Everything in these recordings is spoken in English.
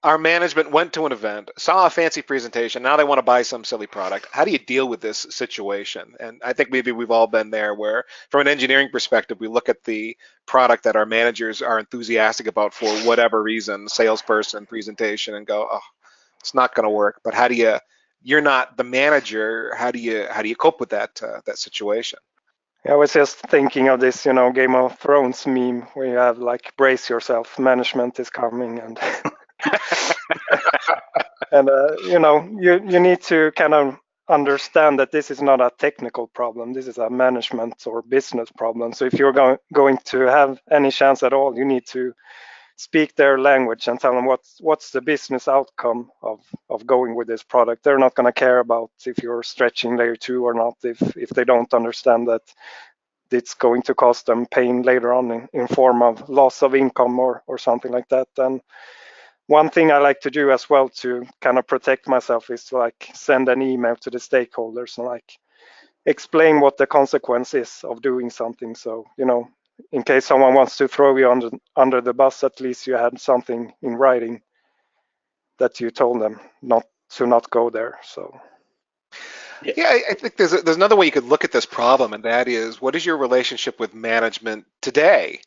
our management went to an event, saw a fancy presentation, now they want to buy some silly product. How do you deal with this situation? And I think maybe we've all been there where, from an engineering perspective, we look at the product that our managers are enthusiastic about for whatever reason, salesperson, presentation, and go, oh, it's not going to work. But how do you, you're not the manager, how do you cope with that situation? I was just thinking of this, Game of Thrones meme where you have like brace yourself, management is coming, and and you need to kind of understand that this is not a technical problem. This is a management or business problem. So if you're going to have any chance at all, you need to speak their language and tell them what's the business outcome of going with this product. They're not going to care about if you're stretching layer 2 or not if they don't understand that it's going to cost them pain later on in form of loss of income or something like that. And one thing I like to do as well to kind of protect myself is to like send an email to the stakeholders and like explain what the consequence is of doing something. So, in case someone wants to throw you under the bus, at least you had something in writing that you told them not go there. So Yeah, I think there's another way you could look at this problem, and that is, what is your relationship with management today?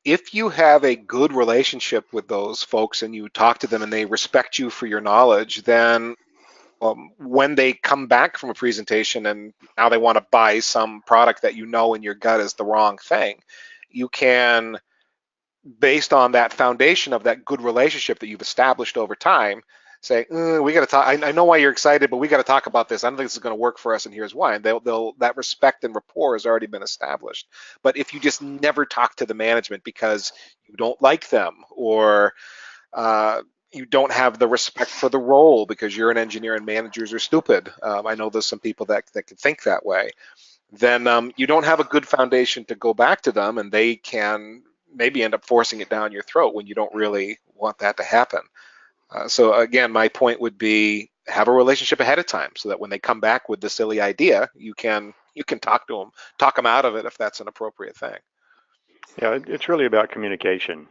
If you have a good relationship with those folks and you talk to them and they respect you for your knowledge, then when they come back from a presentation and now they want to buy some product that you know in your gut is the wrong thing, you can, based on that foundation of that good relationship that you've established over time, say, we got to talk. I know why you're excited, but we got to talk about this. I don't think this is going to work for us, and here's why. And they'll that respect and rapport has already been established. But if you just never talk to the management because you don't like them, or you don't have the respect for the role because you're an engineer and managers are stupid. I know there's some people that can think that way. Then you don't have a good foundation to go back to them, and they can maybe end up forcing it down your throat when you don't really want that to happen. So again, my point would be, have a relationship ahead of time so that when they come back with the silly idea, you can talk them out of it if that's an appropriate thing. Yeah, it's really about communication.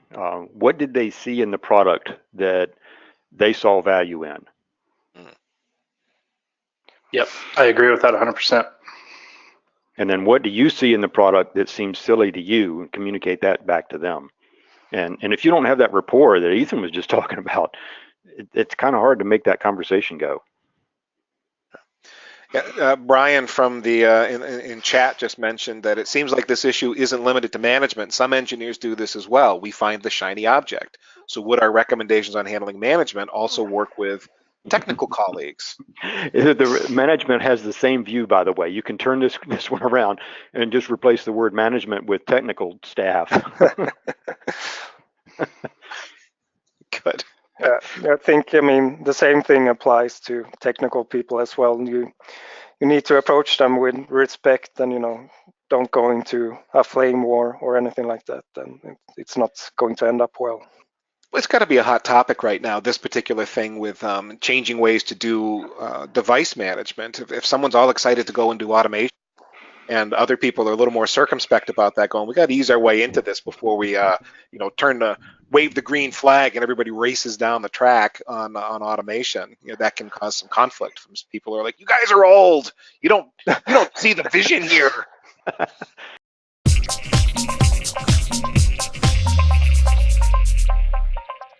What did they see in the product that they saw value in? Yep, I agree with that 100%. And then what do you see in the product that seems silly to you, and communicate that back to them? And if you don't have that rapport that Ethan was just talking about, it's kind of hard to make that conversation go. Yeah, Brian from the in chat just mentioned that it seems like this issue isn't limited to management. Some engineers do this as well. We find the shiny object. So would our recommendations on handling management also work with technical colleagues? The management has the same view, by the way. You can turn this one around and just replace the word management with technical staff. Good. I think, the same thing applies to technical people as well. You need to approach them with respect and, don't go into a flame war or anything like that. Then it's not going to end up well. It's got to be a hot topic right now, this particular thing with changing ways to do device management. If someone's all excited to go and do automation, and other people are a little more circumspect about that, going, we got to ease our way into this before we, wave the green flag and everybody races down the track on automation. That can cause some conflict from people who are like, you guys are old. You don't see the vision here.